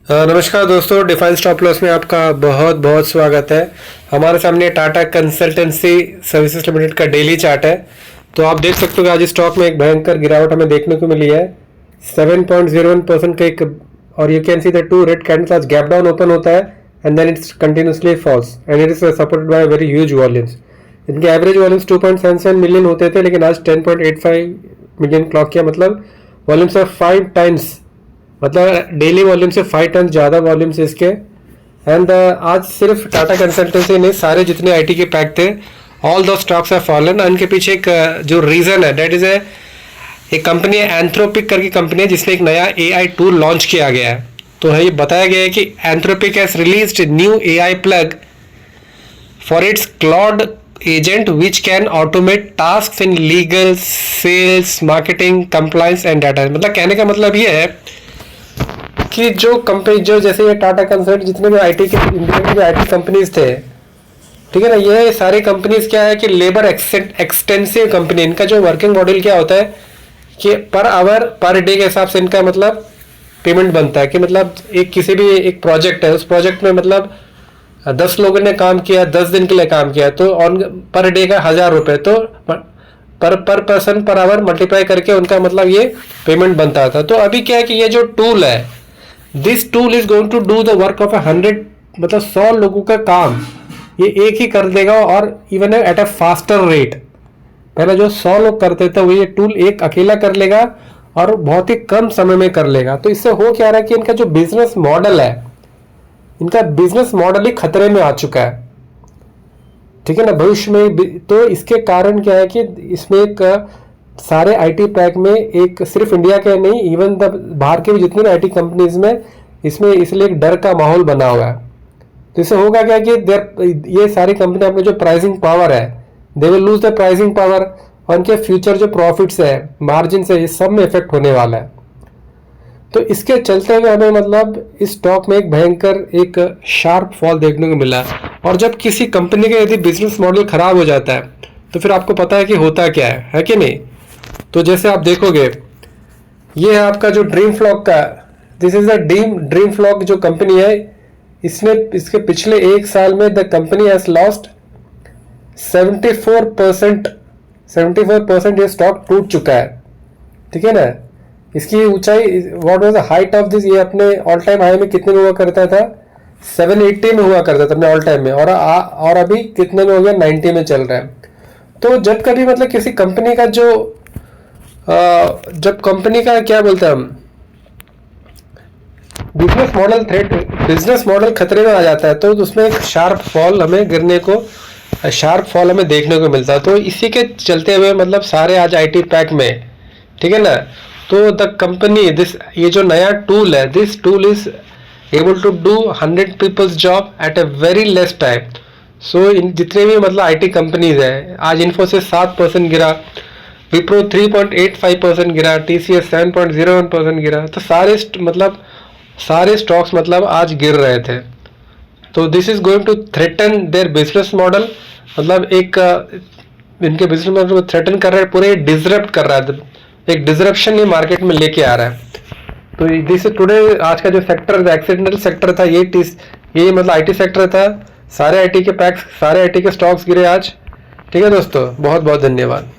नमस्कार दोस्तों, define stop loss में आपका बहुत बहुत स्वागत है। हमारे सामने टाटा कंसल्टेंसी सर्विसेज लिमिटेड का डेली चार्ट है। तो आप देख सकते हो कि आज स्टॉक में एक भयंकर गिरावट हमें देखने को मिली है 7.01% का एक, और you can see the two red candles आज गैप डाउन ओपन होता है and then it's continuously falls and it is supported by very huge volumes. इनके एवरेज वॉल्यूम्स 2.77 मिलियन होते थे, लेकिन आज 10.85 मिलियन क्लॉक किया, मतलब वॉल्यूम्स ऑफ 5 टाइम्स, मतलब डेली वॉल्यूम से 5 टाइम्स ज़्यादा वॉल्यूम्स इसके। एंड आज सिर्फ टाटा कंसल्टेंसी ने सारे जितने आईटी के पैक थे, ऑल दो स्टॉक्स आर फॉलन। इनके पीछे एक जो रीज़न है दैट इज़ एक कंपनी है एंथ्रोपिक करके कंपनी है, जिसने एक नया एआई टूल लॉन्च किया गया है। तो ये बताया गया है कि Anthropic has released new AI plug for its Claude agent which can automate task in legal, sales, marketing, compliance and data. मतलब कहने का मतलब ये है कि जो कंपनी, जो जैसे ये टाटा कंसल्ट, जितने भी आईटी के इंडिया के जो आईटी कंपनीज थे, ठीक है ना, ये सारी कंपनीज क्या है कि लेबर एक्सटेंसिव कंपनी। इनका जो वर्किंग मॉडल क्या होता है कि पर आवर पर डे के हिसाब से इनका मतलब पेमेंट बनता है। कि मतलब एक किसी भी एक प्रोजेक्ट है, उस प्रोजेक्ट में मतलब 10 लोगों ने काम किया, 10 दिन के लिए काम किया, तो ऑन पर डे का 1000 रुपये, तो पर पर्सन पर आवर मल्टीप्लाई करके उनका मतलब ये पेमेंट बनता था। तो अभी क्या है कि ये जो टूल है, this tool is going to do the work of 100, मतलब 100 लोगों का काम ये एक ही कर देगा, और even at a faster rate. पहले जो 100 लोग करते थे वो ये टूल एक अकेला कर लेगा और बहुत ही कम समय में कर लेगा। तो इससे हो क्या रहा है कि इनका जो बिजनेस मॉडल है, इनका बिजनेस मॉडल ही खतरे में आ चुका है, ठीक है ना, भविष्य में। तो इसके कारण क्या है कि इसमें एक सारे आईटी पैक में, एक सिर्फ इंडिया के नहीं, इवन द बाहर के भी जितनी भी आईटी कंपनीज में इसमें इसलिए एक डर का माहौल बना हुआ है। तो इससे होगा क्या कि ये सारी कंपनी अपने जो प्राइसिंग पावर है, they will lose the pricing power, और उनके फ्यूचर जो प्रॉफिट्स है, मार्जिन है, ये सब में इफेक्ट होने वाला है। तो इसके चलते हुए हमें मतलब इस स्टॉक में एक भयंकर एक शार्प फॉल देखने को मिला। और जब किसी कंपनी का यदि बिजनेस मॉडल खराब हो जाता है तो फिर आपको पता है कि होता क्या है कि नहीं। तो जैसे आप देखोगे, ये है आपका जो ड्रीम फ्लॉक का, this is the dream flock जो कंपनी है, इसने इसके पिछले एक साल में द कंपनी हैज लॉस्ट 74% ये स्टॉक टूट चुका है, ठीक है ना। इसकी ऊंचाई, what was the height of this, ये अपने ऑल टाइम हाई में कितने में हुआ करता था, 780 में हुआ करता था अपने ऑल टाइम में, और अभी कितने में हो गया, 90 में चल रहा है। तो जब कभी मतलब किसी कंपनी का जो जब कंपनी का क्या बोलते हैं हम, बिजनेस मॉडल खतरे में आ जाता है, तो उसमें एक शार्प फॉल हमें देखने को मिलता है। तो इसी के चलते हुए मतलब सारे आज आईटी पैक में, ठीक है ना, तो द कंपनी ये जो नया टूल है, this tool is able to do 100 people's job at a very less time. So इन जितने भी मतलब आईटी कंपनीज है, आज इन्फोसिस 7% गिरा, विप्रो 3.85% गिरा, टीसीएस 7.01% गिरा। तो सारे स्टॉक्स मतलब आज गिर रहे थे। तो this is going to threaten their business model, मतलब एक इनके बिजनेस मॉडल को थ्रेटन कर रहा है, पूरे डिसरप्ट कर रहा है, एक डिसरप्शन ये मार्केट में लेके आ रहा है। तो दिस टुडे आज का जो सेक्टर था, एक्सीडेंटल सेक्टर था, ये मतलब आईटी सेक्टर था। सारे आईटी के स्टॉक्स गिरे आज, ठीक है दोस्तों, बहुत बहुत धन्यवाद।